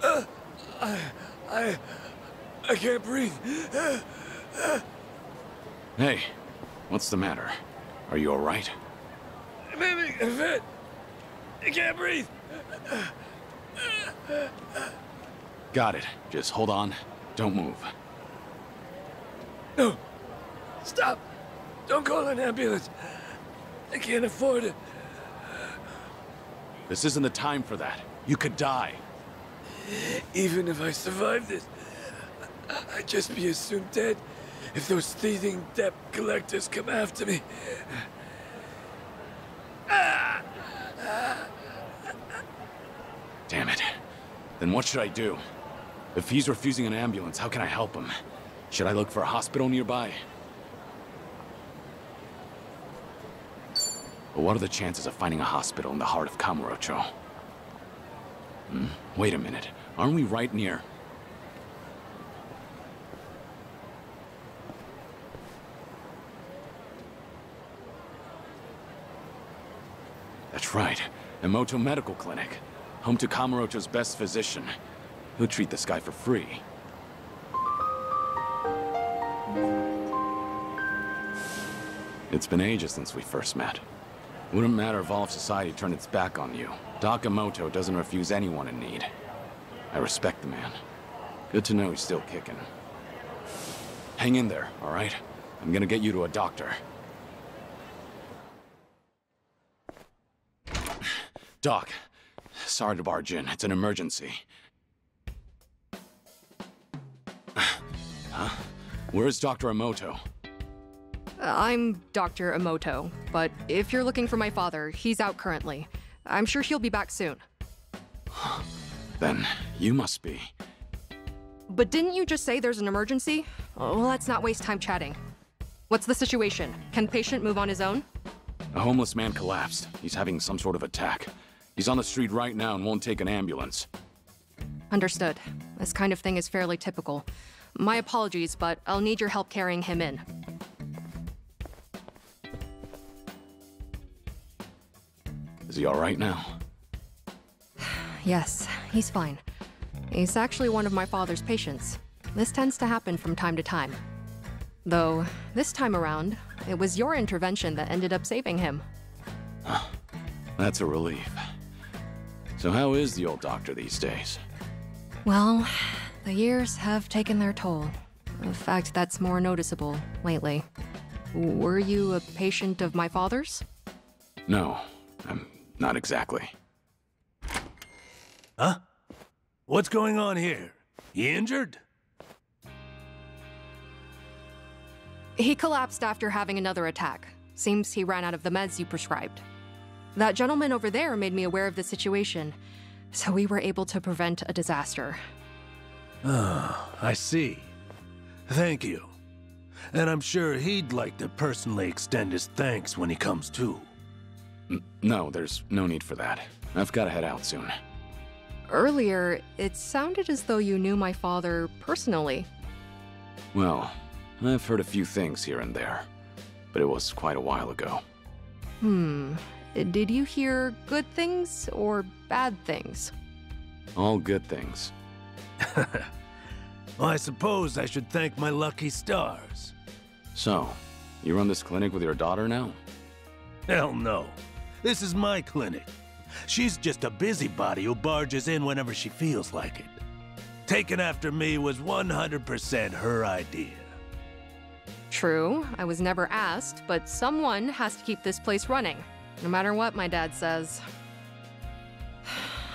I can't breathe. Hey, what's the matter? Are you all right? I'm having a fit. I can't breathe. Got it. Just hold on. Don't move. No. Stop. Don't call an ambulance. I can't afford it. This isn't the time for that. You could die. Even if I survive this, I'd just be as soon dead if those thieving debt collectors come after me. Damn it. Then what should I do? If he's refusing an ambulance, how can I help him? Should I look for a hospital nearby? But what are the chances of finding a hospital in the heart of Kamurocho? Wait a minute. Aren't we right near? That's right. Emoto Medical Clinic. Home to Kamurocho's best physician. He'll treat this guy for free. It's been ages since we first met. Wouldn't matter if all of society turned its back on you. Doc Emoto doesn't refuse anyone in need. I respect the man. Good to know he's still kicking. Hang in there, all right? I'm gonna get you to a doctor. Doc, sorry to barge in. It's an emergency. Huh? Where's Dr. Emoto? I'm Dr. Emoto, but if you're looking for my father, he's out currently. I'm sure he'll be back soon. Then you must be. But didn't you just say there's an emergency? Oh, let's not waste time chatting. What's the situation? Can patient move on his own? A homeless man collapsed. He's having some sort of attack. He's on the street right now and won't take an ambulance. Understood. This kind of thing is fairly typical. My apologies, but I'll need your help carrying him in. Is he all right now? Yes, he's fine. He's actually one of my father's patients. This tends to happen from time to time. Though, this time around, it was your intervention that ended up saving him. That's a relief. So how is the old doctor these days? Well, the years have taken their toll. A fact that's more noticeable lately. Were you a patient of my father's? No, I'm not exactly. Huh? What's going on here? You injured? He collapsed after having another attack. Seems he ran out of the meds you prescribed. That gentleman over there made me aware of the situation, so we were able to prevent a disaster. Ah, I see. Thank you. And I'm sure he'd like to personally extend his thanks when he comes to. No, there's no need for that. I've got to head out soon. Earlier, it sounded as though you knew my father personally. Well, I've heard a few things here and there, but it was quite a while ago. Did you hear good things or bad things? All good things. Well, I suppose I should thank my lucky stars. So, you run this clinic with your daughter now? Hell no. This is my clinic. She's just a busybody who barges in whenever she feels like it. Taking after me was 100% her idea. True, I was never asked, but someone has to keep this place running. No matter what my dad says.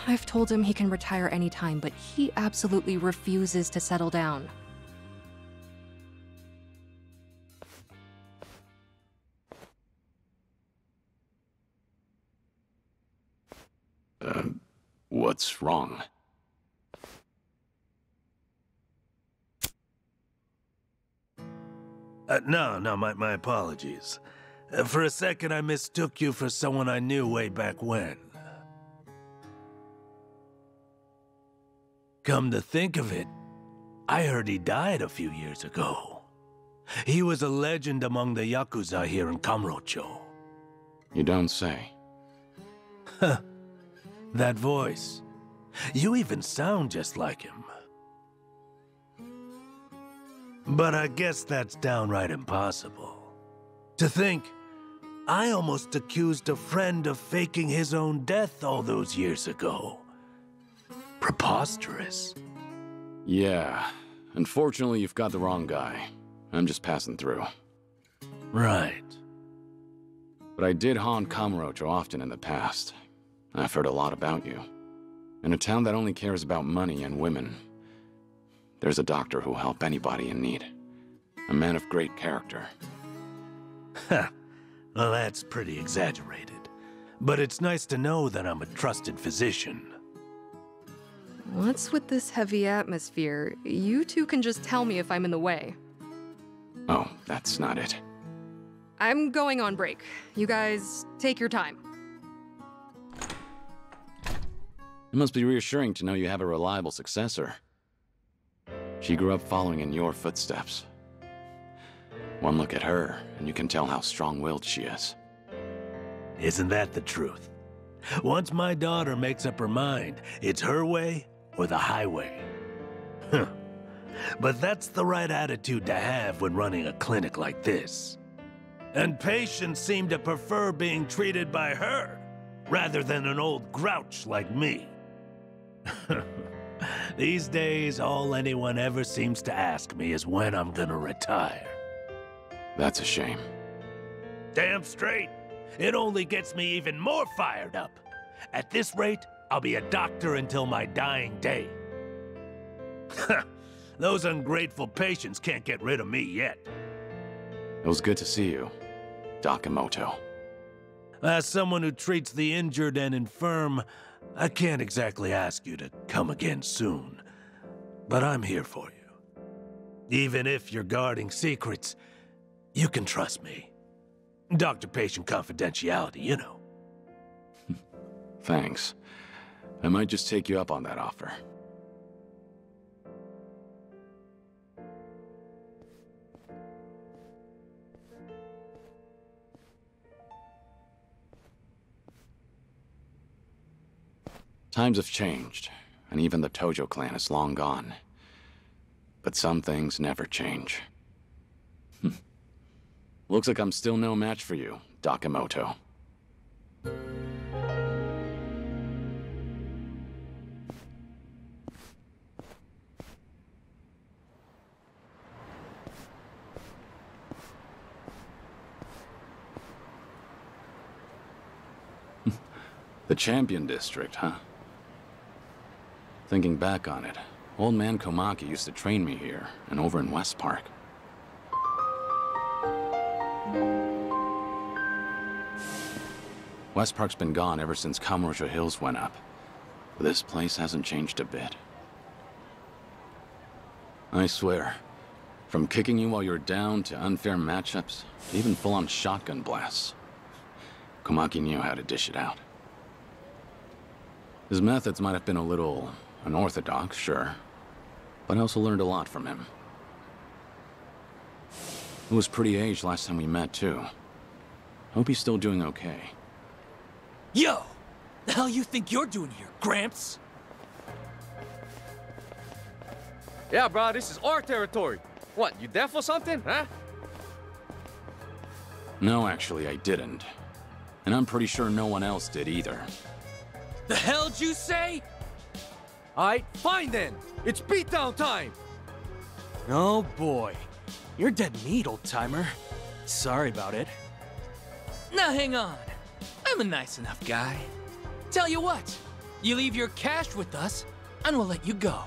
I've told him he can retire anytime, but he absolutely refuses to settle down. What's wrong? No, my apologies. For a second, I mistook you for someone I knew way back when. Come to think of it, I heard he died a few years ago. He was a legend among the Yakuza here in Kamurocho. You don't say. That voice. You even sound just like him. But I guess that's downright impossible. To think, I almost accused a friend of faking his own death all those years ago. Preposterous. Yeah. Unfortunately, you've got the wrong guy. I'm just passing through. Right. But I did haunt Kamurocho often in the past. I've heard a lot about you. In a town that only cares about money and women, there's a doctor who'll help anybody in need. A man of great character. Ha! Well, that's pretty exaggerated. But it's nice to know that I'm a trusted physician. What's with this heavy atmosphere? You two can just tell me if I'm in the way. Oh, that's not it. I'm going on break. You guys, take your time. It must be reassuring to know you have a reliable successor. She grew up following in your footsteps. One look at her, and you can tell how strong-willed she is. Isn't that the truth? Once my daughter makes up her mind, it's her way or the highway. Huh. But that's the right attitude to have when running a clinic like this. And patients seem to prefer being treated by her, rather than an old grouch like me. These days, all anyone ever seems to ask me is when I'm gonna retire. That's a shame. Damn straight. It only gets me even more fired up. At this rate, I'll be a doctor until my dying day. Those ungrateful patients can't get rid of me yet. It was good to see you, Yamamoto. As someone who treats the injured and infirm, I can't exactly ask you to come again soon. But I'm here for you. Even if you're guarding secrets, you can trust me. Doctor-patient confidentiality, you know. Thanks. I might just take you up on that offer. Times have changed, and even the Tojo clan is long gone. But some things never change. Looks like I'm still no match for you, Yamamoto. The Champion District, huh? Thinking back on it, old man Komaki used to train me here and over in West Park. West Park's been gone ever since Kamurocho Hills went up. But this place hasn't changed a bit. I swear, from kicking you while you're down to unfair matchups, to even full-on shotgun blasts, Komaki knew how to dish it out. His methods might have been a little unorthodox, sure, but I also learned a lot from him. He was pretty aged last time we met, too. Hope he's still doing okay. Yo! The hell you think you're doing here, Gramps? Yeah, bro, this is our territory. What, you deaf or something, huh? No, actually, I didn't. And I'm pretty sure no one else did either. The hell'd you say? Alright, fine then. It's beatdown time. Oh boy. You're dead meat, old-timer. Sorry about it. Now hang on. I'm a nice enough guy. Tell you what, you leave your cash with us, and we'll let you go.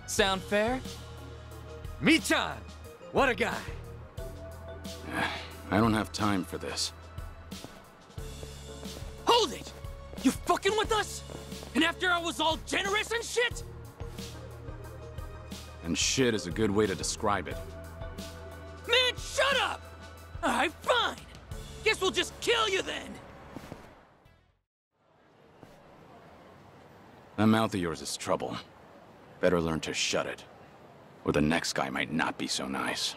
Sound fair? Me-chan! What a guy. I don't have time for this. Hold it! You fucking with us? And after I was all generous and shit? And shit is a good way to describe it. Man, shut up! Alright, fine. Guess we'll just kill you then. That mouth of yours is trouble. Better learn to shut it, or the next guy might not be so nice.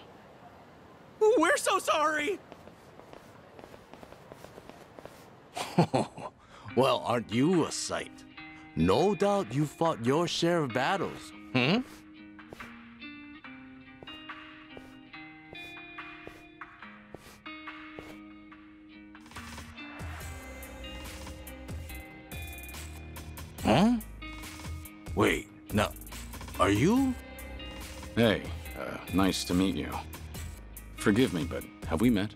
We're so sorry! Well, aren't you a sight? No doubt you fought your share of battles, hmm? Huh? Wait, now, are you? Hey, nice to meet you. Forgive me, but have we met?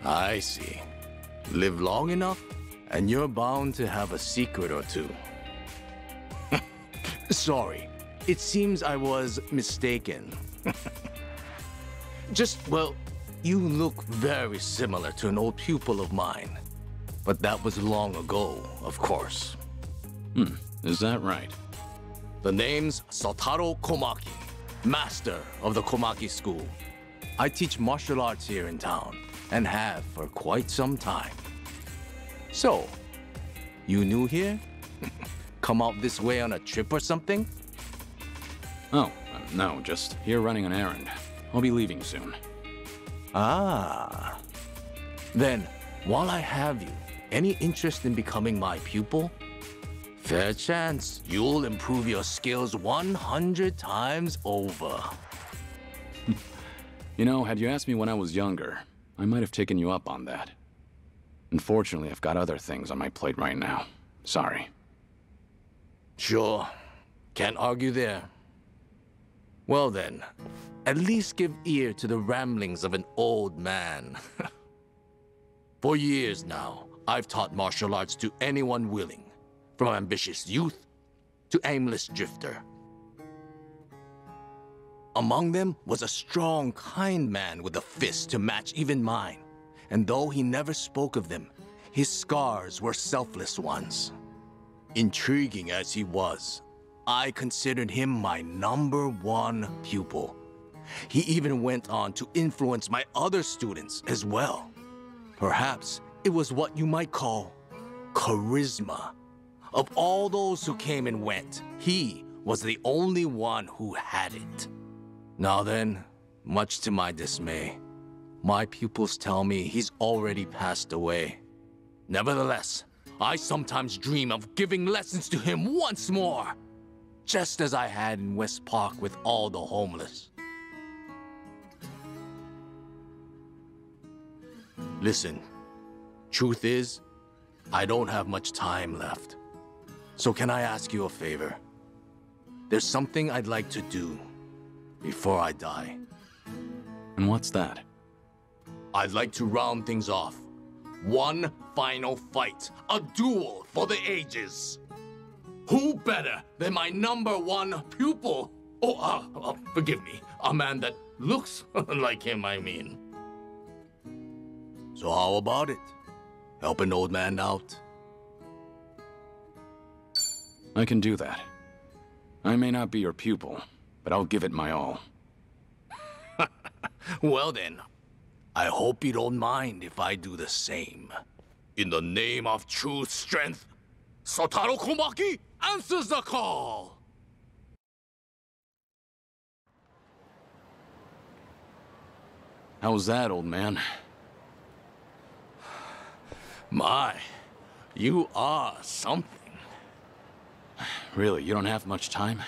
I see. Live long enough, and you're bound to have a secret or two. Sorry, it seems I was mistaken. Well, you look very similar to an old pupil of mine. But that was long ago, of course. Is that right? The name's Sotaro Komaki, master of the Komaki School. I teach martial arts here in town, and have for quite some time. So, you new here? Come out this way on a trip or something? Oh, no, just here running an errand. I'll be leaving soon. Ah. Then, while I have you, any interest in becoming my pupil? Fair chance you'll improve your skills 100 times over. You know, had you asked me when I was younger, I might have taken you up on that. Unfortunately, I've got other things on my plate right now. Sorry. Sure. Can't argue there. Well then, at least give ear to the ramblings of an old man. For years now, I've taught martial arts to anyone willing, from ambitious youth to aimless drifter. Among them was a strong, kind man with a fist to match even mine. And though he never spoke of them, his scars were selfless ones. Intriguing as he was, I considered him my #1 pupil. He even went on to influence my other students as well. Perhaps it was what you might call charisma. Of all those who came and went, he was the only one who had it. Now then, much to my dismay, my pupils tell me he's already passed away. Nevertheless, I sometimes dream of giving lessons to him once more, just as I had in West Park with all the homeless. Listen, truth is, I don't have much time left. So can I ask you a favor? There's something I'd like to do before I die. And what's that? I'd like to round things off. One final fight. A duel for the ages. Who better than my #1 pupil? Forgive me. A man that looks like him, I mean. So how about it? Help an old man out? I can do that. I may not be your pupil, but I'll give it my all. Well then, I hope you don't mind if I do the same. In the name of true strength, Sotaro Komaki answers the call! How's that, old man? My, you are something. Really, you don't have much time?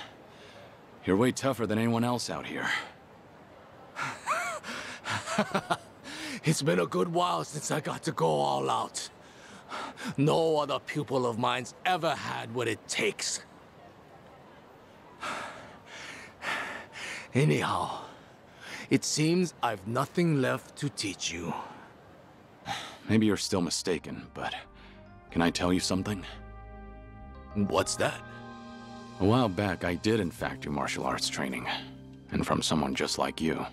You're way tougher than anyone else out here. It's been a good while since I got to go all out. No other pupil of mine's ever had what it takes. Anyhow, it seems I've nothing left to teach you. Maybe you're still mistaken, but can I tell you something? What's that? A while back, I did in fact do martial arts training, and from someone just like you.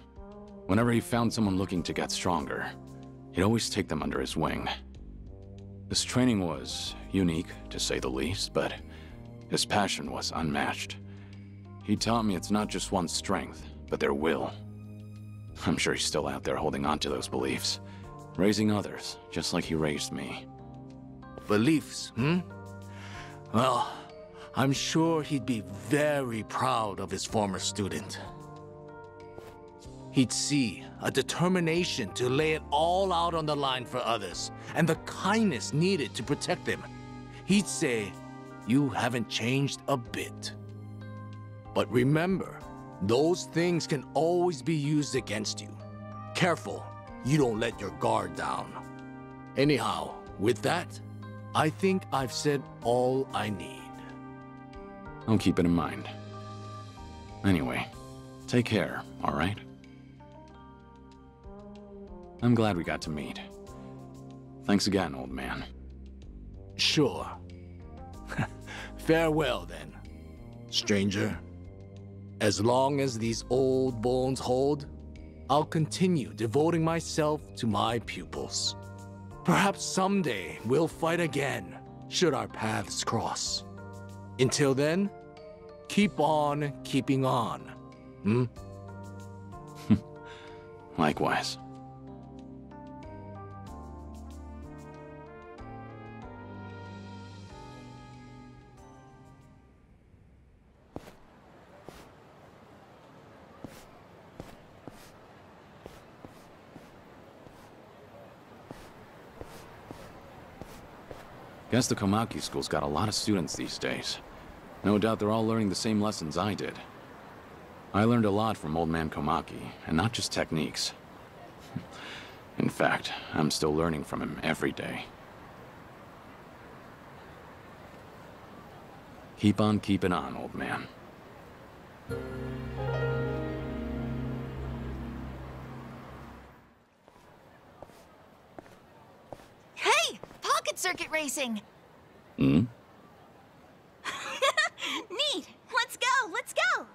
Whenever he found someone looking to get stronger, he'd always take them under his wing. This training was unique, to say the least, but his passion was unmatched. He taught me it's not just one's strength, but their will. I'm sure he's still out there holding on to those beliefs, raising others, just like he raised me. Beliefs, Well, I'm sure he'd be very proud of his former student. he'd see a determination to lay it all out on the line for others, and the kindness needed to protect them. He'd say, "You haven't changed a bit." But remember, those things can always be used against you. Careful, you don't let your guard down. Anyhow, with that, I think I've said all I need. I'll keep it in mind. Anyway, take care, all right? I'm glad we got to meet. Thanks again, old man. Sure. Farewell, then, stranger. As long as these old bones hold, I'll continue devoting myself to my pupils. Perhaps someday we'll fight again, should our paths cross. Until then, keep on keeping on. Hmm? Likewise. Guess the Komaki school's got a lot of students these days. No doubt they're all learning the same lessons I did. I learned a lot from Old Man Komaki, and not just techniques. In fact, I'm still learning from him every day. Keep on keeping on, old man. Hey! Pocket circuit racing! Hmm? Neat! Let's go! Let's go!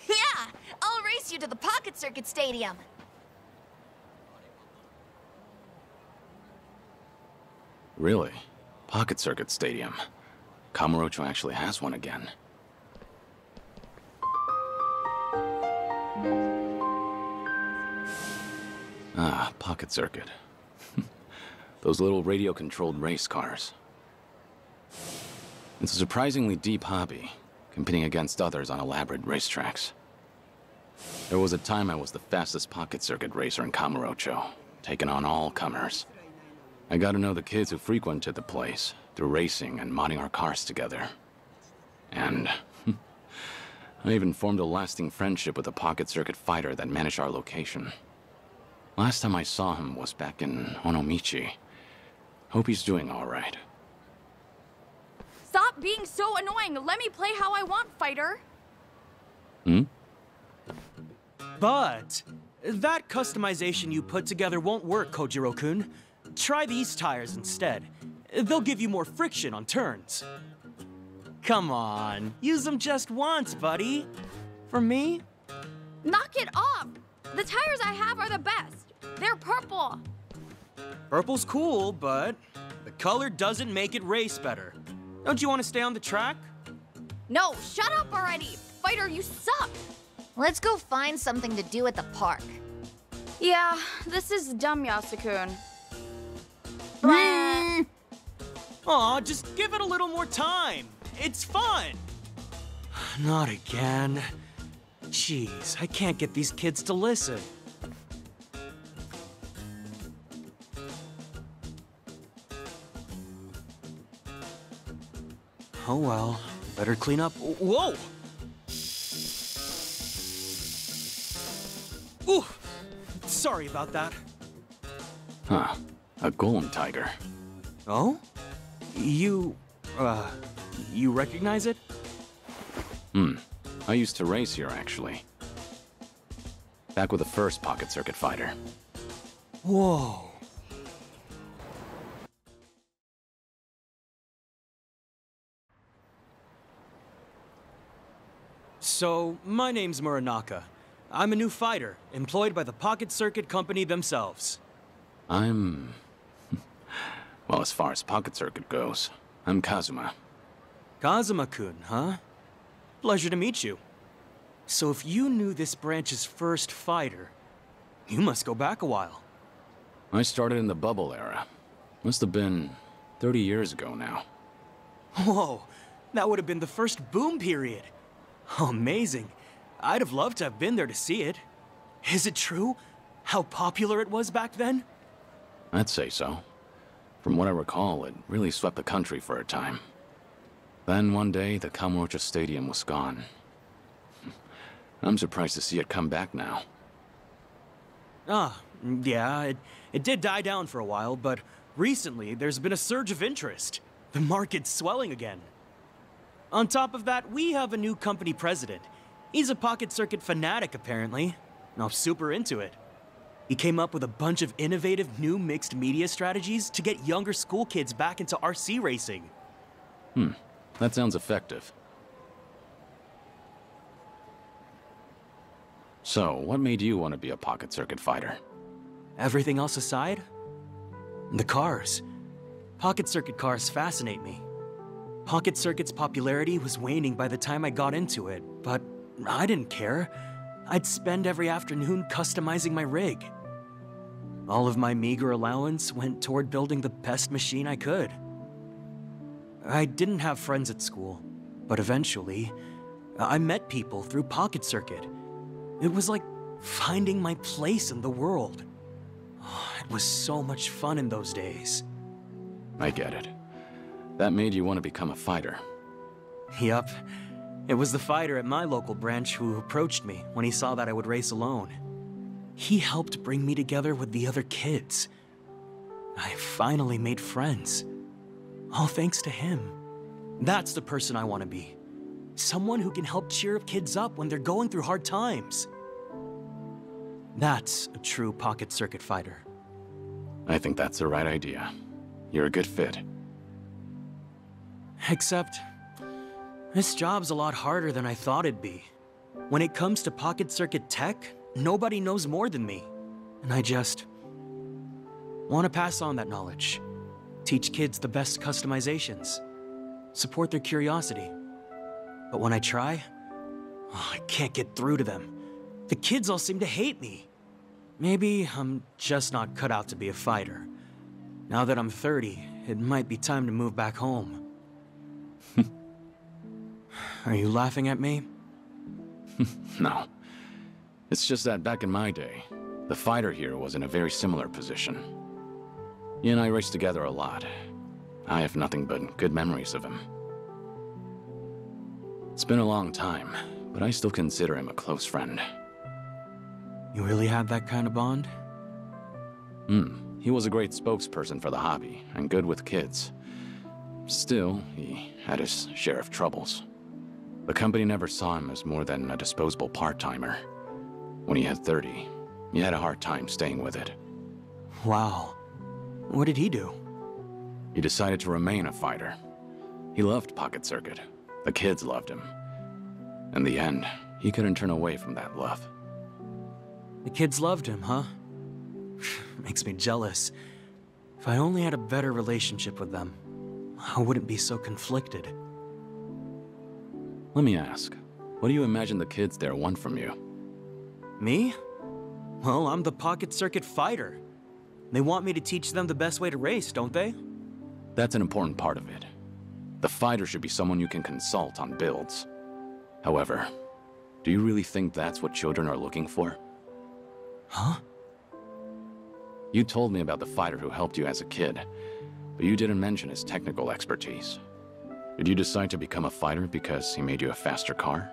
Yeah! I'll race you to the Pocket Circuit Stadium! Really? Pocket Circuit Stadium. Kamurocho actually has one again. Ah, Pocket Circuit. Those little radio-controlled race cars. It's a surprisingly deep hobby, competing against others on elaborate racetracks. There was a time I was the fastest Pocket Circuit racer in Kamurocho, taking on all comers. I got to know the kids who frequented the place through racing and modding our cars together. And I even formed a lasting friendship with a Pocket Circuit fighter that managed our location. Last time I saw him was back in Onomichi. Hope he's doing all right. Stop being so annoying. Let me play how I want, fighter. Hmm? But that customization you put together won't work, Kojiro-kun. Try these tires instead. They'll give you more friction on turns. Come on, use them just once, buddy. For me? Knock it off. The tires I have are the best. They're purple. Purple's cool, but the color doesn't make it race better. Don't you want to stay on the track? No, shut up already. Fighter, you suck. Let's go find something to do at the park. Yeah, this is dumb, Yasukun. Aw, just give it a little more time. It's fun. Not again. Jeez, I can't get these kids to listen. Oh well, better clean up. Whoa! Ooh, sorry about that. Huh. A golem tiger. Oh? You recognize it? I used to race here, actually. Back with the first Pocket Circuit fighter. Whoa. So, my name's Muranaka. I'm a new fighter, employed by the Pocket Circuit Company themselves. I'm... well, as far as Pocket Circuit goes, I'm Kazuma. Kazuma-kun, huh? Pleasure to meet you. So if you knew this branch's first fighter, you must go back a while. I started in the bubble era. Must have been 30 years ago now. Whoa, that would have been the first boom period. Amazing. I'd have loved to have been there to see it. Is it true? How popular it was back then? I'd say so. From what I recall, it really swept the country for a time. Then one day, the Kamurocho Stadium was gone. I'm surprised to see it come back now. Yeah, it did die down for a while, but recently there's been a surge of interest. The market's swelling again. On top of that, we have a new company president. He's a pocket circuit fanatic, apparently. I'm super into it. He came up with a bunch of innovative new mixed media strategies to get younger school kids back into RC racing. That sounds effective. So, what made you want to be a pocket circuit fighter? Everything else aside? The cars. Pocket circuit cars fascinate me. Pocket circuit's popularity was waning by the time I got into it, but I didn't care. I'd spend every afternoon customizing my rig. All of my meager allowance went toward building the best machine I could. I didn't have friends at school, but eventually, I met people through Pocket Circuit. It was like finding my place in the world. Oh, it was so much fun in those days. I get it. That made you want to become a fighter. Yup. It was the fighter at my local branch who approached me when he saw that I would race alone. He helped bring me together with the other kids. I finally made friends. All thanks to him. That's the person I want to be. Someone who can help cheer kids up when they're going through hard times. That's a true pocket circuit fighter. I think that's the right idea. You're a good fit. Except, this job's a lot harder than I thought it'd be. When it comes to pocket circuit tech, nobody knows more than me. And I just want to pass on that knowledge. Teach kids the best customizations. Support their curiosity. But when I try, I can't get through to them. The kids all seem to hate me. Maybe I'm just not cut out to be a fighter. Now that I'm 30, it might be time to move back home. Are you laughing at me? No. It's just that back in my day, the fighter here was in a very similar position. He and I raced together a lot. I have nothing but good memories of him. It's been a long time, but I still consider him a close friend. You really had that kind of bond? He was a great spokesperson for the hobby, and good with kids. Still, he had his share of troubles. The company never saw him as more than a disposable part-timer. When he had 30, he had a hard time staying with it. Wow. What did he do? He decided to remain a fighter. He loved Pocket Circuit. The kids loved him. In the end, he couldn't turn away from that love. The kids loved him, huh? Makes me jealous. If I only had a better relationship with them, I wouldn't be so conflicted. Let me ask, what do you imagine the kids there want from you? Me? Well, I'm the Pocket Circuit fighter. They want me to teach them the best way to race, don't they? That's an important part of it. The fighter should be someone you can consult on builds. However, do you really think that's what children are looking for? Huh? You told me about the fighter who helped you as a kid, but you didn't mention his technical expertise. Did you decide to become a fighter because he made you a faster car?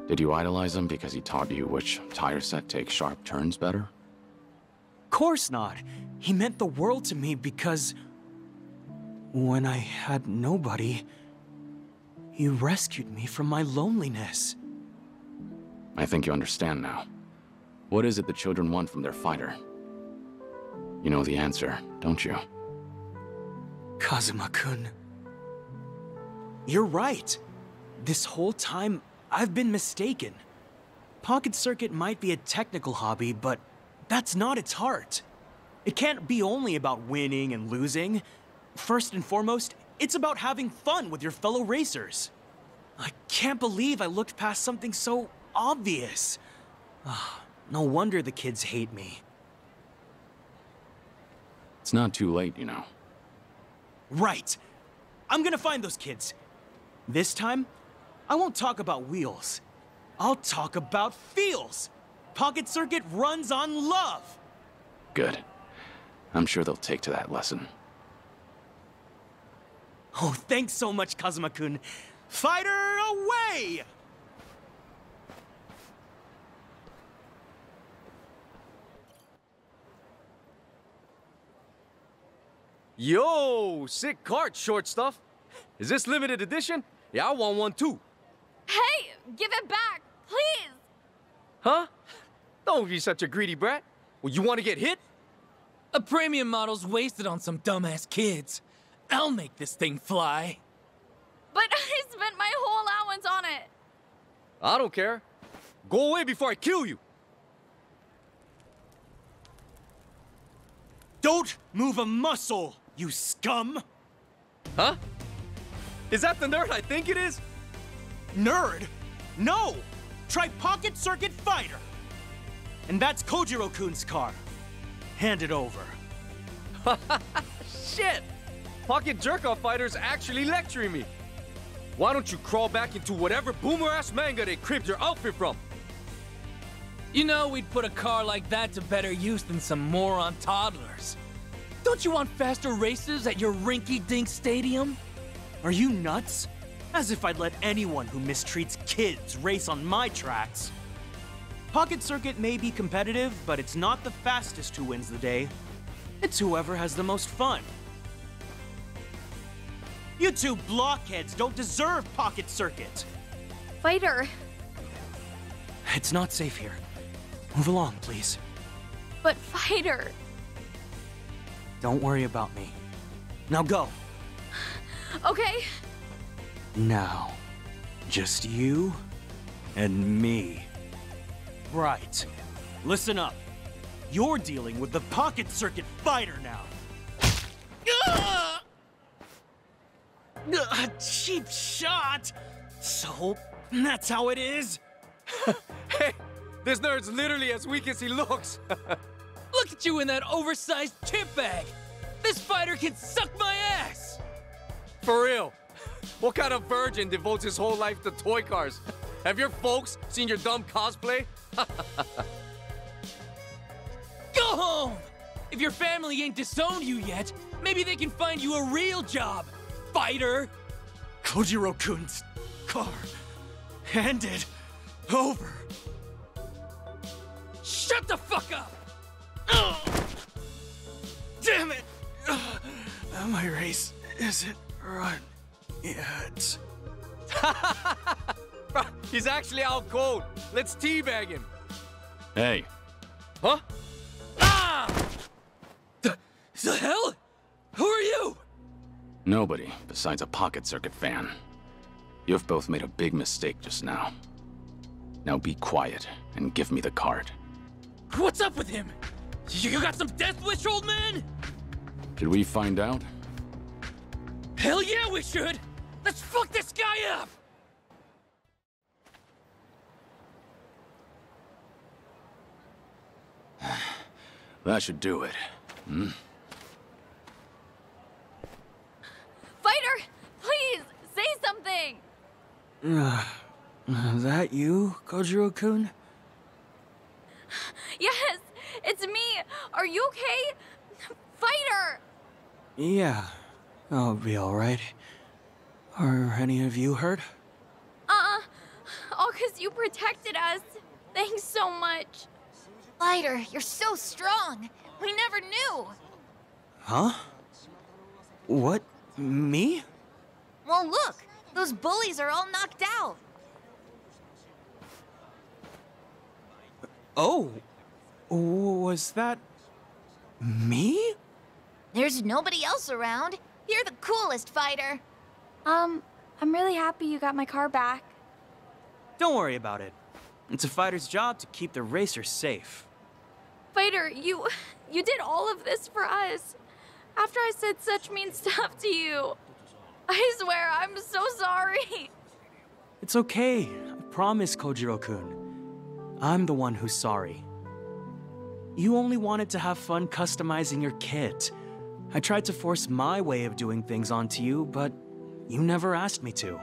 Did you idolize him because he taught you which tire set takes sharp turns better? Course not. He meant the world to me because when I had nobody, he rescued me from my loneliness. I think you understand now. What is it the children want from their fighter? You know the answer, don't you? Kazuma-kun. You're right. This whole time, I've been mistaken. Pocket Circuit might be a technical hobby, but that's not its heart. It can't be only about winning and losing. First and foremost, it's about having fun with your fellow racers. I can't believe I looked past something so obvious. No wonder the kids hate me. It's not too late, you know. Right. I'm gonna find those kids. This time, I won't talk about wheels. I'll talk about feels. Pocket Circuit runs on love! Good. I'm sure they'll take to that lesson. Oh, thanks so much, Kazuma-kun. Fighter away! Yo, sick cart, short stuff. Is this limited edition? Yeah, I want one too. Hey, give it back, please! Huh? Don't be such a greedy brat. Well, you want to get hit? A premium model's wasted on some dumbass kids. I'll make this thing fly. But I spent my whole allowance on it. I don't care. Go away before I kill you. Don't move a muscle, you scum! Huh? Is that the nerd I think it is? Nerd? No! Try Pocket Circuit Fighter! And that's Kojiro-kun's car. Hand it over. Shit! Pocket Jerk-Off Fighter's actually lecturing me. Why don't you crawl back into whatever boomer-ass manga they cribbed your outfit from? You know we'd put a car like that to better use than some moron toddlers. Don't you want faster races at your rinky-dink stadium? Are you nuts? As if I'd let anyone who mistreats kids race on my tracks. Pocket Circuit may be competitive, but it's not the fastest who wins the day. It's whoever has the most fun. You two blockheads don't deserve Pocket Circuit! Fighter. It's not safe here. Move along, please. But Fighter. Don't worry about me. Now go. Okay. Now, just you and me. Right. Listen up. You're dealing with the Pocket Circuit Fighter now. Cheap shot! So, that's how it is? Hey, this nerd's literally as weak as he looks. Look at you in that oversized chip bag! This fighter can suck my ass! For real. What kind of virgin devotes his whole life to toy cars? Have your folks seen your dumb cosplay? Go home! If your family ain't disowned you yet, maybe they can find you a real job, fighter! Kojiro-kun's car. Hand it over. Shut the fuck up! Damn it! My race isn't run yet. He's actually out cold. Let's teabag him. Hey. Huh? Ah! The hell? Who are you? Nobody besides a Pocket Circuit fan. You've both made a big mistake just now. Now be quiet and give me the card. What's up with him? You got some death wish, old man? Should we find out? Hell yeah, we should! Let's fuck this guy up! That should do it. Hmm? Fighter, please, say something! That you, Kojiro-kun? Yes, it's me. Are you okay? Fighter! Yeah, I'll be alright. Are any of you hurt? All 'cause you protected us. Thanks so much. Fighter, you're so strong. We never knew. Huh? What? Me? Well, look. Those bullies are all knocked out. Oh, was that me? There's nobody else around. You're the coolest fighter. I'm really happy you got my car back. Don't worry about it. It's a fighter's job to keep the racers safe. Fighter, you did all of this for us. After I said such mean stuff to you. I swear, I'm so sorry. It's okay. I promise, Kojiro-kun. I'm the one who's sorry. You only wanted to have fun customizing your kit. I tried to force my way of doing things onto you, but you never asked me to.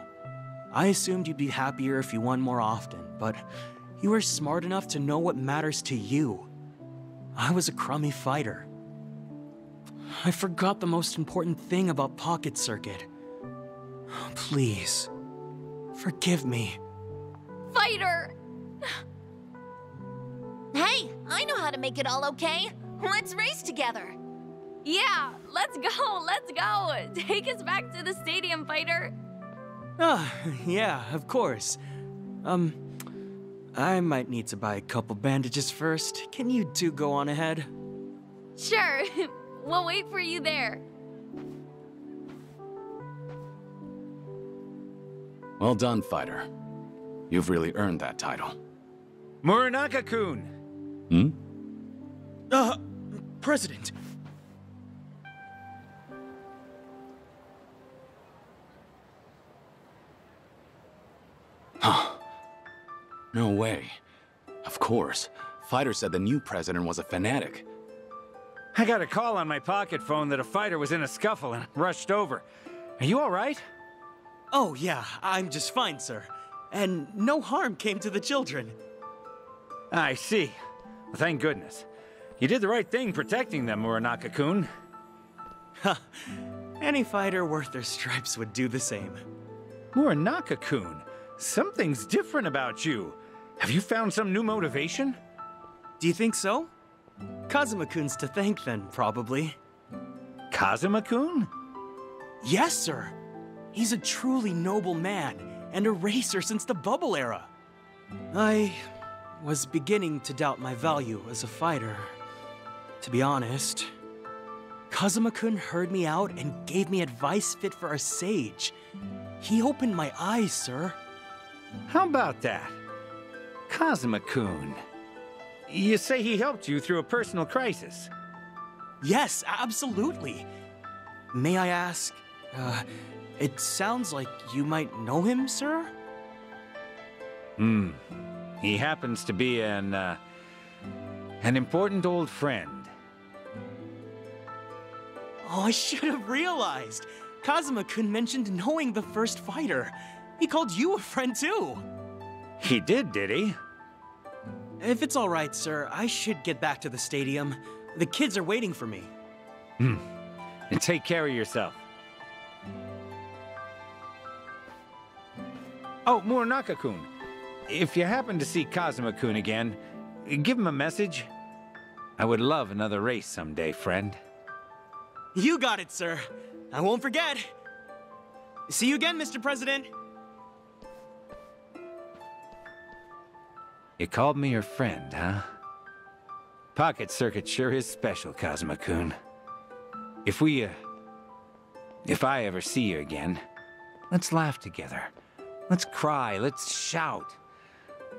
I assumed you'd be happier if you won more often, but You were smart enough to know what matters to you. I was a crummy fighter. I forgot the most important thing about Pocket Circuit. Please, forgive me. Fighter! Hey, I know how to make it all okay. Let's race together. Yeah, let's go, let's go! Take us back to the stadium, Fighter! Yeah, of course. I might need to buy a couple bandages first. Can you two go on ahead? Sure, we'll wait for you there. Well done, fighter. You've really earned that title. Muranaka-kun! President. Huh. No way. Of course. Fighter said the new president was a fanatic. I got a call on my pocket phone that a fighter was in a scuffle and rushed over. Are you all right? Oh, yeah, I'm just fine, sir. And no harm came to the children. I see. Well, thank goodness. You did the right thing protecting them, Muranaka-kun. Ha! Any fighter worth their stripes would do the same. Muranaka-kun, something's different about you. Have you found some new motivation? Do you think so? Kazuma-kun's to thank then, probably. Kazuma-kun? Yes, sir. He's a truly noble man, and a racer since the bubble era. I was beginning to doubt my value as a fighter. To be honest, Kazuma-kun heard me out and gave me advice fit for a sage. He opened my eyes, sir. How about that? Kazuma-kun. You say he helped you through a personal crisis? Yes, absolutely. May I ask, it sounds like you might know him, sir? He happens to be an important old friend. Oh, I should have realized. Kazuma-kun mentioned knowing the first fighter. He called you a friend, too. He did he? If it's all right, sir, I should get back to the stadium. The kids are waiting for me. And take care of yourself. Oh, Muranaka-kun. If you happen to see Kazuma-kun again, give him a message. I would love another race someday, friend. You got it, sir. I won't forget. See you again, Mr. President. You called me your friend, huh? Pocket Circuit sure is special, Kazuma-kun. If I ever see you again, let's laugh together. Let's cry, let's shout.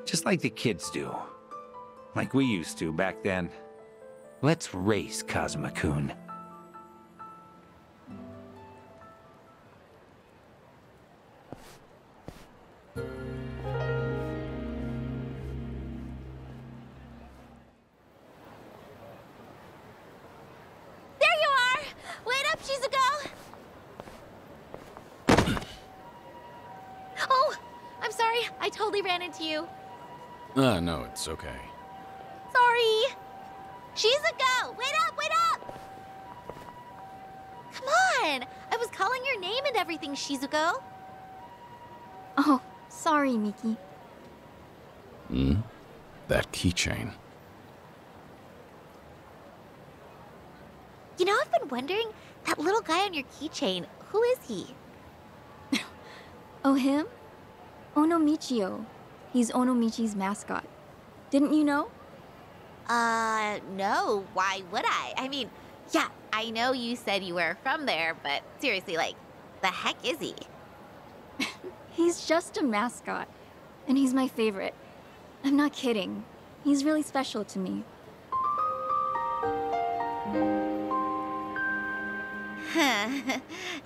Just like the kids do. Like we used to back then. Let's race, Kazuma-kun. I totally ran into you. No, it's okay. Sorry. Shizuko, wait up, wait up! Come on! I was calling your name and everything, Shizuko. Oh, sorry, Miki. That keychain. You know, I've been wondering, that little guy on your keychain, who is he? Oh, him? Onomichio. He's Onomichi's mascot. Didn't you know? No. Why would I? I mean, yeah, I know you said you were from there, but seriously, like, the heck is he? He's just a mascot. And he's my favorite. I'm not kidding. He's really special to me.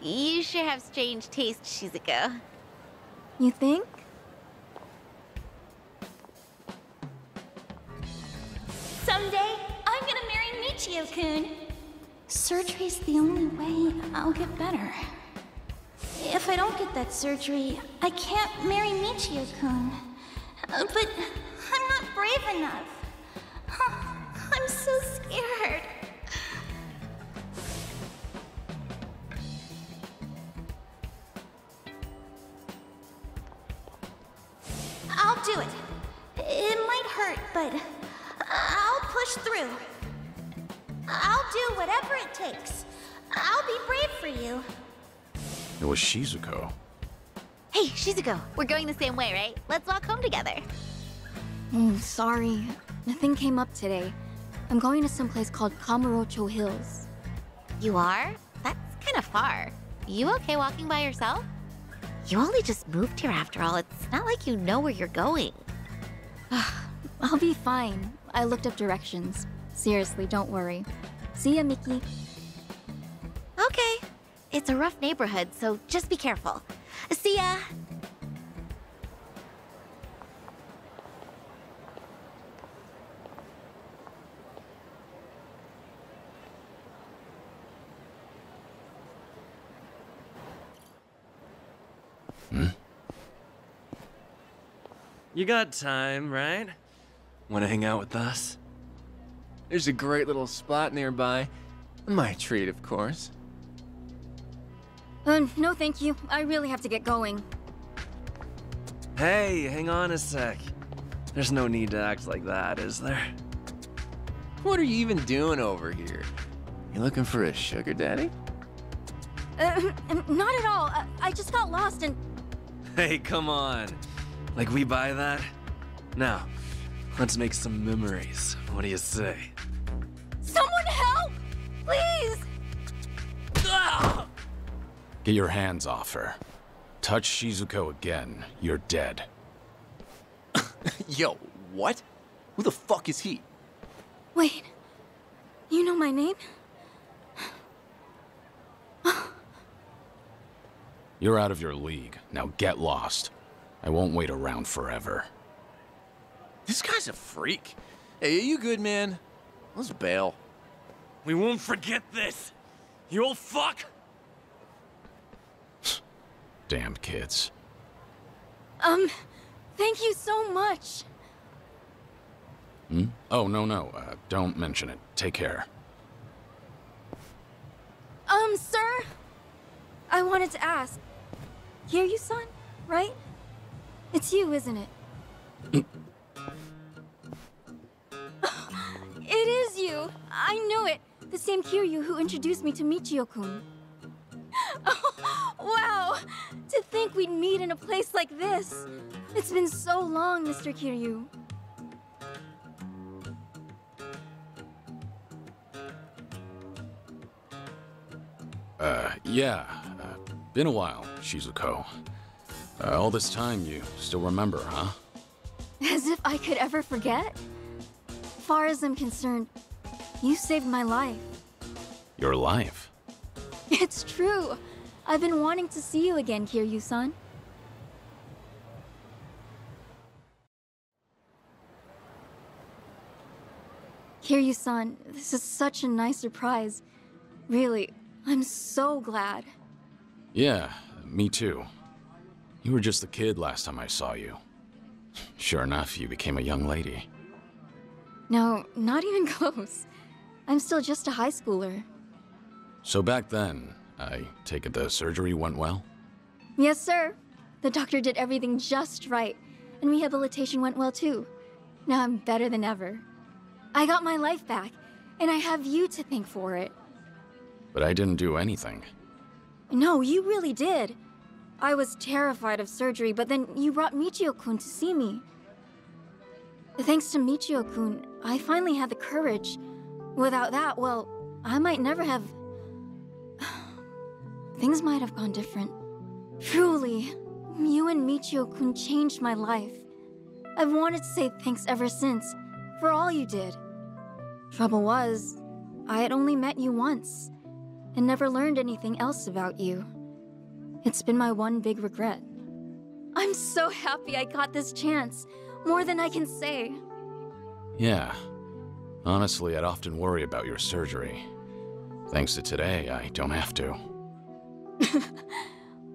You sure have strange taste, Shizuko. You think? Someday, I'm gonna marry Michio-kun. Surgery's the only way I'll get better. If I don't get that surgery, I can't marry Michio-kun. But I'm not brave enough. I'm so scared. I'll do it. It might hurt, but I'll push through. I'll do whatever it takes. I'll be brave for you. It was Shizuko. Hey, Shizuko, we're going the same way, right? Let's walk home together. Oh, sorry. Nothing came up today. I'm going to some place called Kamurocho Hills. You are? That's kind of far. You okay walking by yourself? You only just moved here after all. It's not like you know where you're going. I'll be fine. I looked up directions. Seriously, don't worry. See ya, Mickey. Okay. It's a rough neighborhood, so just be careful. See ya! You got time, right? Want to hang out with us? There's a great little spot nearby. My treat, of course. No thank you. I really have to get going. Hey, hang on a sec. There's no need to act like that, is there? What are you even doing over here? You looking for a sugar daddy? Not at all. I just got lost and... Hey, come on. Like we buy that? Now, let's make some memories. What do you say? Someone help! Please! Ah! Get your hands off her. Touch Shizuko again, you're dead. Yo, what? Who the fuck is he? Wait. You know my name? You're out of your league. Now get lost. I won't wait around forever. This guy's a freak. Hey, are you good, man? Let's bail. We won't forget this! You old fuck! Damned kids. Thank you so much. Oh, no. Don't mention it. Take care. Sir? I wanted to ask. Kiryu-san, right? It's you, isn't it? It is you! I knew it! The same Kiryu who introduced me to Michio-kun. Oh, wow! To think we'd meet in a place like this! It's been so long, Mr. Kiryu. Yeah. Been a while, Shizuko. All this time, you still remember, huh? As if I could ever forget? Far as I'm concerned, you saved my life. Your life? It's true. I've been wanting to see you again, Kiryu-san. Kiryu-san, this is such a nice surprise. Really, I'm so glad. Yeah, me too. You were just a kid last time I saw you. Sure enough, you became a young lady. No, not even close. I'm still just a high schooler. So back then, I take it the surgery went well? Yes, sir. The doctor did everything just right, and rehabilitation went well too. Now I'm better than ever. I got my life back, and I have you to thank for it. But I didn't do anything. No, you really did. I was terrified of surgery, but then you brought Michio-kun to see me. Thanks to Michio-kun, I finally had the courage. Without that, well, I might never have... Things might have gone different. Truly, you and Michio-kun changed my life. I've wanted to say thanks ever since, for all you did. Trouble was, I had only met you once, and never learned anything else about you. It's been my one big regret. I'm so happy I got this chance, more than I can say. Yeah. Honestly, I'd often worry about your surgery. Thanks to today, I don't have to.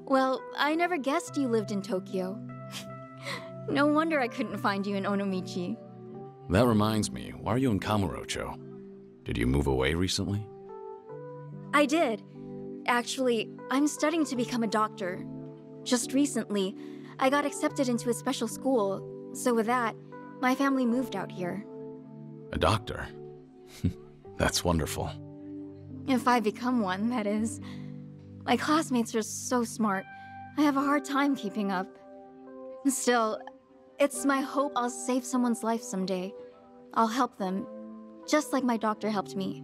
Well, I never guessed you lived in Tokyo. No wonder I couldn't find you in Onomichi. That reminds me, why are you in Kamurocho? Did you move away recently? I did. Actually, I'm studying to become a doctor. Just recently, I got accepted into a special school, so with that, my family moved out here. A doctor? That's wonderful. If I become one, that is. My classmates are so smart. I have a hard time keeping up. Still, it's my hope I'll save someone's life someday. I'll help them, just like my doctor helped me.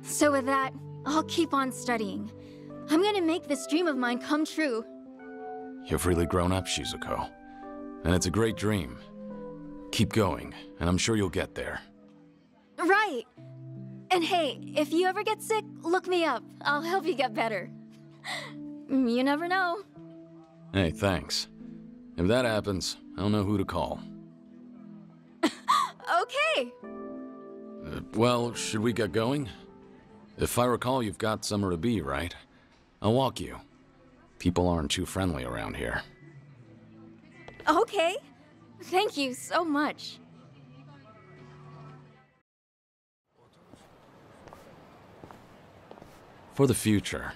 So with that, I'll keep on studying. I'm gonna make this dream of mine come true. You've really grown up, Shizuko. And it's a great dream. Keep going, and I'm sure you'll get there. Right! And hey, if you ever get sick, look me up. I'll help you get better. You never know. Hey, thanks. If that happens, I'll know who to call. Okay! Well, should we get going? If I recall, you've got somewhere to be, right? I'll walk you. People aren't too friendly around here. Okay. Thank you so much. For the future,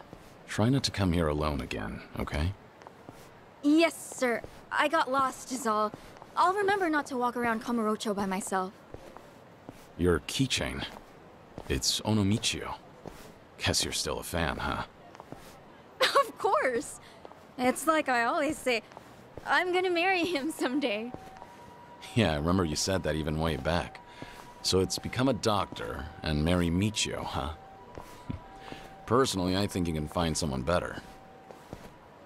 try not to come here alone again, okay? Yes, sir. I got lost is all. I'll remember not to walk around Kamurocho by myself. Your keychain. It's Onomichio. Guess you're still a fan, huh? Of course! It's like I always say, I'm gonna marry him someday. Yeah, I remember you said that even way back. So it's become a doctor and marry Michio, huh? Personally, I think you can find someone better.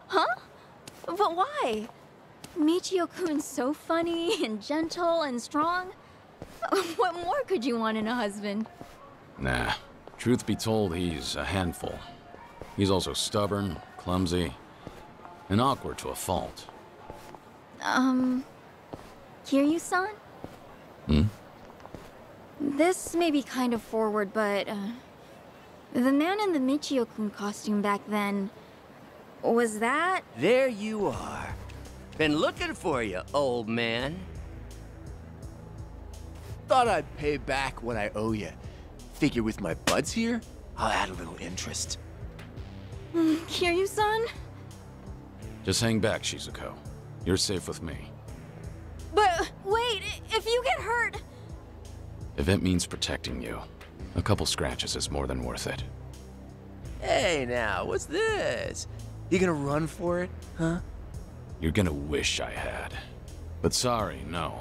Huh? But why? Michio-kun's so funny and gentle and strong. What more could you want in a husband? Nah. Truth be told, he's a handful. He's also stubborn, clumsy, and awkward to a fault. Kiryu-san? Hmm? This may be kind of forward, but, the man in the Michio-kun costume back then, was that? There you are. Been looking for you, old man. Thought I'd pay back what I owe you. Figure with my buds here, I'll add a little interest. Kiryu-san? Just hang back, Shizuko. You're safe with me. But, wait, if you get hurt... If it means protecting you, a couple scratches is more than worth it. Hey now, what's this? You gonna run for it, huh? You're gonna wish I had. But sorry, no.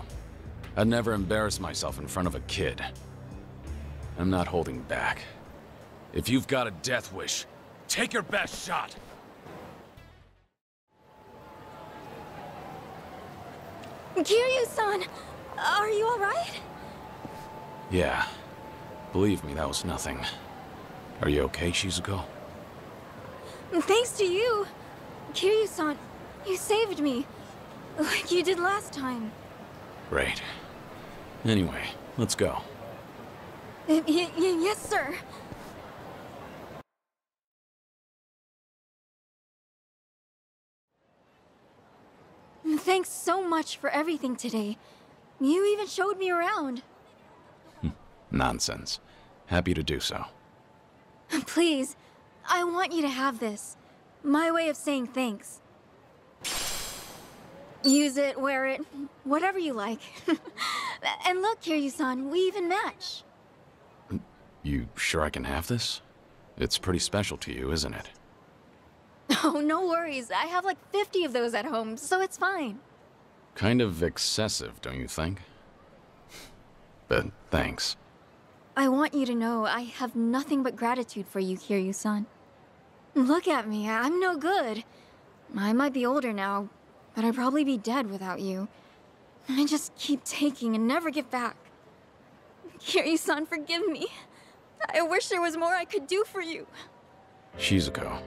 I'd never embarrass myself in front of a kid. I'm not holding back. If you've got a death wish, take your best shot! Kiryu-san, are you alright? Yeah. Believe me, that was nothing. Are you okay, Shizuko? Thanks to you. Kiryu-san, you saved me. Like you did last time. Great. Anyway, let's go. Yes, sir. Thanks so much for everything today. You even showed me around. Nonsense. Happy to do so. Please, I want you to have this. My way of saying thanks. Use it, wear it, whatever you like. And look, Kiryu-san, we even match. You sure I can have this? It's pretty special to you, isn't it? Oh, no worries. I have like 50 of those at home, so it's fine. Kind of excessive, don't you think? But thanks. I want you to know I have nothing but gratitude for you, Kiryu-san. Look at me, I'm no good. I might be older now, but I'd probably be dead without you. I just keep taking and never give back. Kiryu-san, forgive me. I wish there was more I could do for you. Shizuko,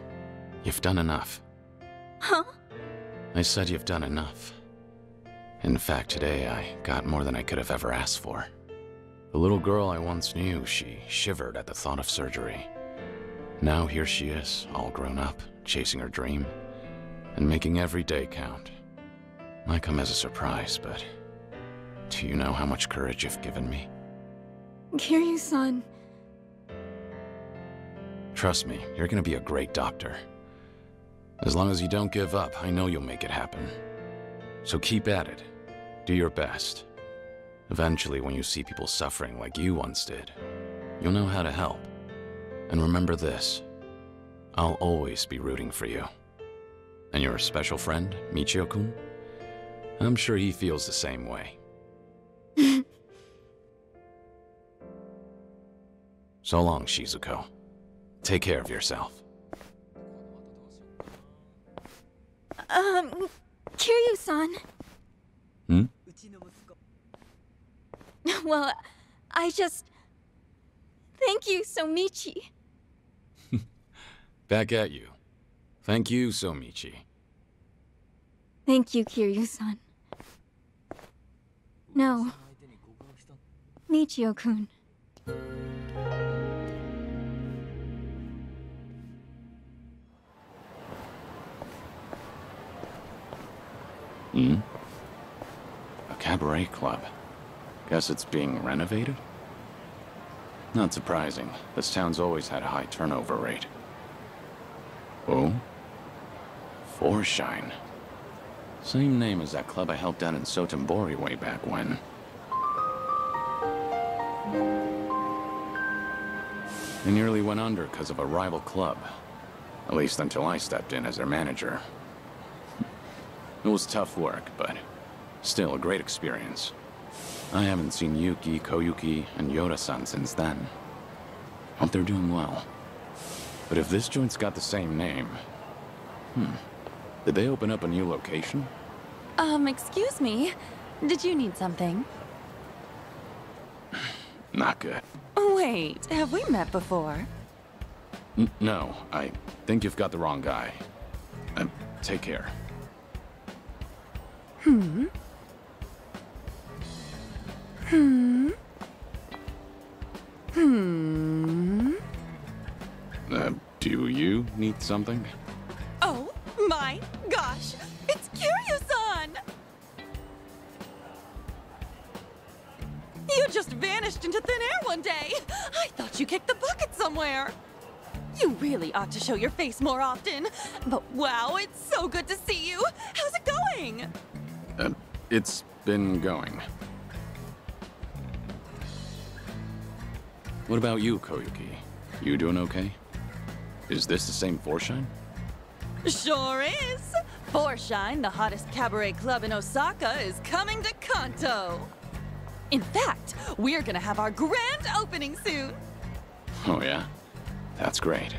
you've done enough. Huh? I said you've done enough. In fact, today I got more than I could have ever asked for. The little girl I once knew, she shivered at the thought of surgery. Now here she is, all grown up, chasing her dream, and making every day count. Might come as a surprise, but do you know how much courage you've given me? Kiryu-san. Trust me, you're gonna be a great doctor. As long as you don't give up, I know you'll make it happen. So keep at it. Do your best. Eventually, when you see people suffering like you once did, you'll know how to help. And remember this, I'll always be rooting for you. And your special friend, Michio-kun? I'm sure he feels the same way. So long, Shizuko. Take care of yourself. Kiryu-san. Hmm? Well, I just... Thank you, Somichi. Back at you. Thank you, Somichi. Thank you, Kiryu-san. No. Michio-kun. Hmm? A cabaret club. Guess it's being renovated? Not surprising. This town's always had a high turnover rate. Oh? Forshine. Same name as that club I helped out in Sotenbori way back when. They nearly went under because of a rival club. At least until I stepped in as their manager. It was tough work, but still a great experience. I haven't seen Yuki, Koyuki, and Yoda-san since then. Hope they're doing well. But if this joint's got the same name... Did they open up a new location? Excuse me. Did you need something? Not good. Wait, have we met before? No, I think you've got the wrong guy. Take care. Do you need something? Oh my gosh! It's Kiryu-san! You just vanished into thin air one day! I thought you kicked the bucket somewhere! You really ought to show your face more often. But wow, it's so good to see you! How's it going? It's been going. What about you, Koyuki? You doing okay? Is this the same Forshine? Sure is! Forshine, the hottest cabaret club in Osaka, is coming to Kanto! In fact, we're gonna have our grand opening soon! Oh yeah? That's great.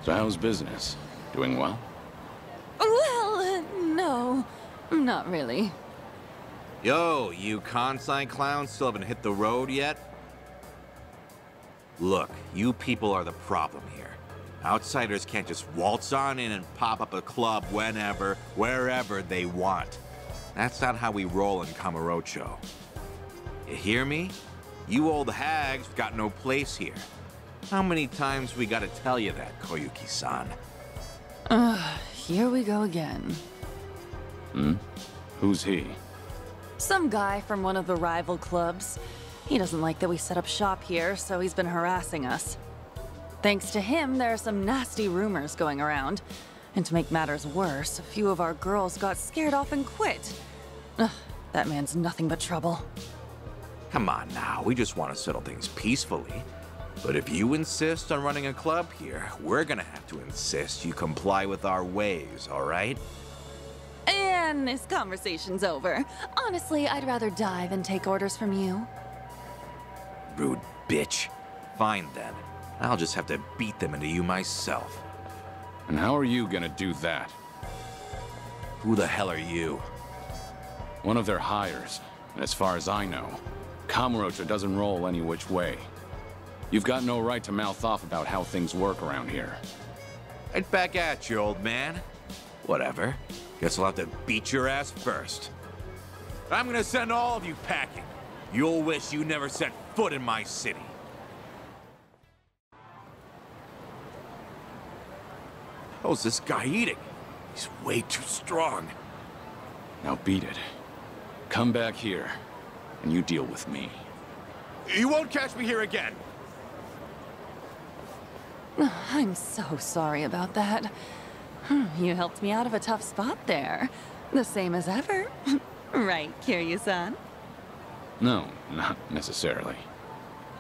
So how's business? Doing well? Well, no. Not really. Yo, you Kansai clowns still haven't hit the road yet? Look, you people are the problem here. Outsiders can't just waltz on in and pop up a club whenever, wherever they want. That's not how we roll in Kamurocho. You hear me? You old hags got no place here. How many times we gotta tell you that, Koyuki-san? Here we go again. Who's he? Some guy from one of the rival clubs. He doesn't like that we set up shop here, so he's been harassing us. Thanks to him, there are some nasty rumors going around. And to make matters worse, a few of our girls got scared off and quit. Ugh, that man's nothing but trouble. Come on now, we just want to settle things peacefully. But if you insist on running a club here, we're gonna have to insist you comply with our ways, all right? And this conversation's over. Honestly, I'd rather die than take orders from you. Rude bitch. Fine then. I'll just have to beat them into you myself. And how are you gonna do that? Who the hell are you? One of their hires. And as far as I know, Kamurocho doesn't roll any which way. You've got no right to mouth off about how things work around here. Right back at you, old man. Whatever. Guess I'll have to beat your ass first. I'm gonna send all of you packing. You'll wish you never set foot in my city. How's this guy eating? He's way too strong. Now beat it. Come back here, and you deal with me. You won't catch me here again! I'm so sorry about that. You helped me out of a tough spot there. The same as ever. Right, Kiryu-san? No, not necessarily.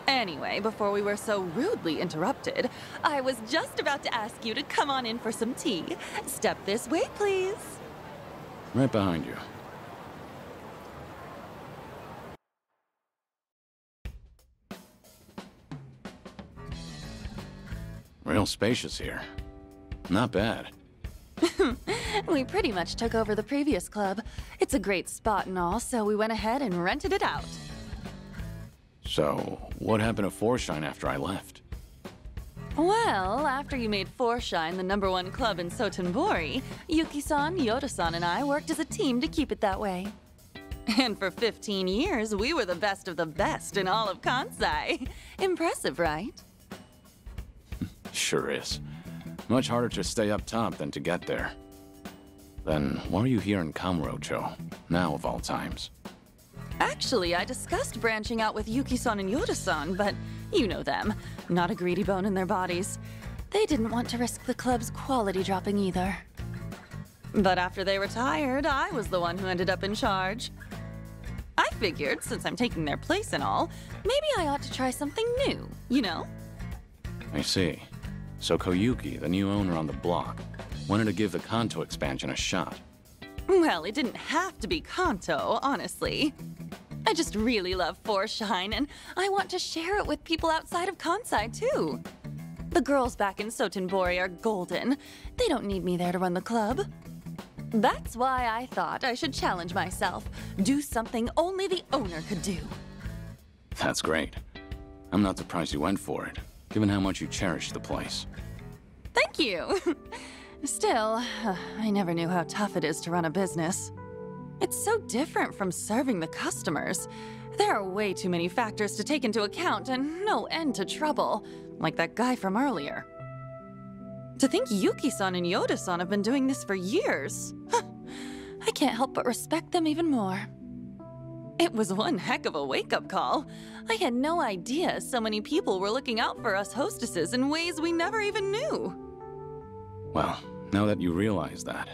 Anyway, before we were so rudely interrupted, I was just about to ask you to come on in for some tea. Step this way, please. Right behind you. Real spacious here. Not bad. We pretty much took over the previous club. It's a great spot and all, so we went ahead and rented it out. So, what happened to Forshine after I left? Well, after you made Forshine the #1 club in Sotenbori, Yuki-san, Yoda-san, and I worked as a team to keep it that way. And for 15 years, we were the best of the best in all of Kansai. Impressive, right? Sure is. Much harder to stay up top than to get there. Then, why are you here in Kamurocho, now of all times? Actually, I discussed branching out with Yuki-san and Yoda-san, but you know them. Not a greedy bone in their bodies. They didn't want to risk the club's quality dropping either. But after they retired, I was the one who ended up in charge. I figured, since I'm taking their place and all, maybe I ought to try something new, you know? I see. So Koyuki, the new owner on the block, wanted to give the Kanto expansion a shot. Well, it didn't have to be Kanto, honestly. I just really love Forshine, and I want to share it with people outside of Kansai, too. The girls back in Sotenbori are golden. They don't need me there to run the club. That's why I thought I should challenge myself, do something only the owner could do. That's great. I'm not surprised you went for it, given how much you cherish the place. Thank you. Still, I never knew how tough it is to run a business. It's so different from serving the customers. There are way too many factors to take into account and no end to trouble, like that guy from earlier. To think Yuki-san and Yoda-san have been doing this for years. I can't help but respect them even more. It was one heck of a wake-up call. I had no idea so many people were looking out for us hostesses in ways we never even knew. Well, now that you realize that,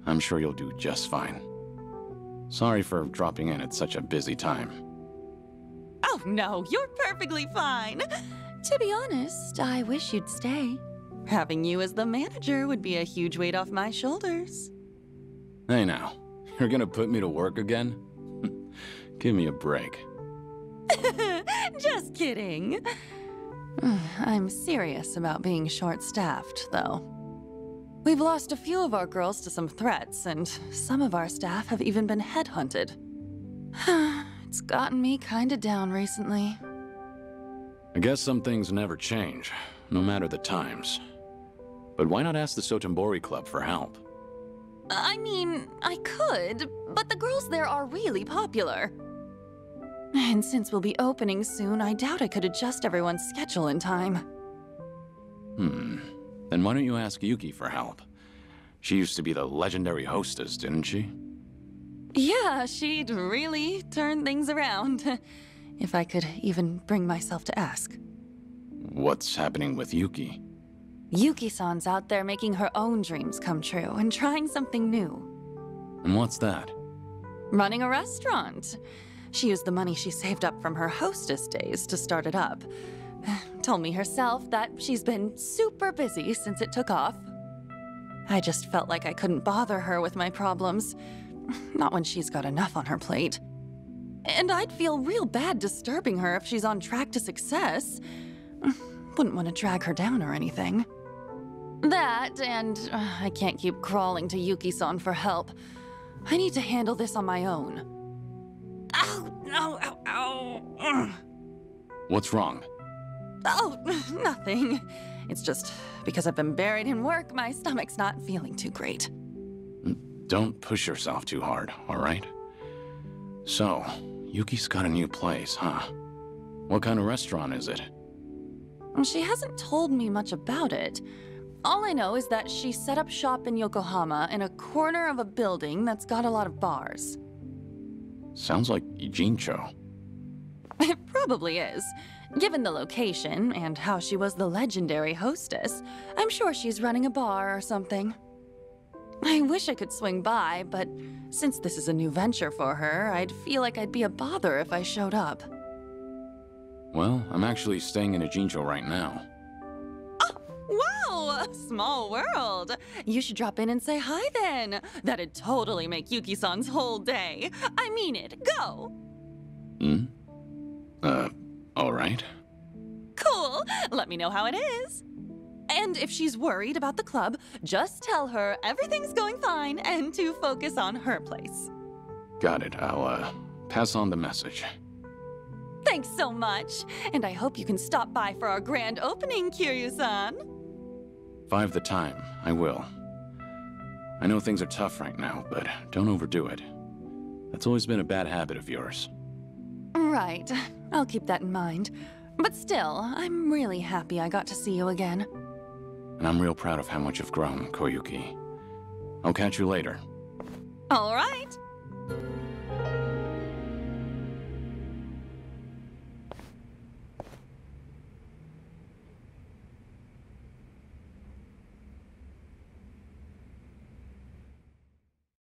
I'm sure you'll do just fine. Sorry for dropping in at such a busy time. Oh no, you're perfectly fine. To be honest, I wish you'd stay. Having you as the manager would be a huge weight off my shoulders. Hey now, you're gonna put me to work again? Give me a break. Just kidding. I'm serious about being short-staffed, though. We've lost a few of our girls to some threats, and some of our staff have even been headhunted. It's gotten me kinda down recently. I guess some things never change, no matter the times. But why not ask the Sotenbori Club for help? I mean, I could, but the girls there are really popular. And since we'll be opening soon, I doubt I could adjust everyone's schedule in time. Then why don't you ask Yuki for help? She used to be the legendary hostess, didn't she? Yeah, she'd really turn things around. If I could even bring myself to ask. What's happening with Yuki? Yuki-san's out there making her own dreams come true and trying something new. And what's that? Running a restaurant. She used the money she saved up from her hostess days to start it up. Told me herself that she's been super busy since it took off. I just felt like I couldn't bother her with my problems. Not when she's got enough on her plate. And I'd feel real bad disturbing her if she's on track to success. Wouldn't want to drag her down or anything. That, and I can't keep crawling to Yuki-san for help. I need to handle this on my own. Ow! Ow! Ow! Ow! What's wrong? Oh, nothing. It's just because I've been buried in work, my stomach's not feeling too great. Don't push yourself too hard, all right? So, Yuki's got a new place, huh? What kind of restaurant is it? She hasn't told me much about it. All I know is that she set up shop in Yokohama in a corner of a building that's got a lot of bars. Sounds like Ijincho. It probably is. Given the location and how she was the legendary hostess, I'm sure she's running a bar or something. I wish I could swing by, but since this is a new venture for her, I'd feel like I'd be a bother if I showed up. Well, I'm actually staying in Ijincho right now. Wow! Small world! You should drop in and say hi then. That'd totally make Yuki-san's whole day. I mean it. Go! Alright. Cool! Let me know how it is. And if she's worried about the club, just tell her everything's going fine and to focus on her place. Got it. I'll, pass on the message. Thanks so much. And I hope you can stop by for our grand opening, Kiryu-san. 5 the time. I will. I know things are tough right now, but don't overdo it. That's always been a bad habit of yours. Right. I'll keep that in mind. But still, I'm really happy I got to see you again. And I'm real proud of how much you've grown, Koyuki. I'll catch you later. All right.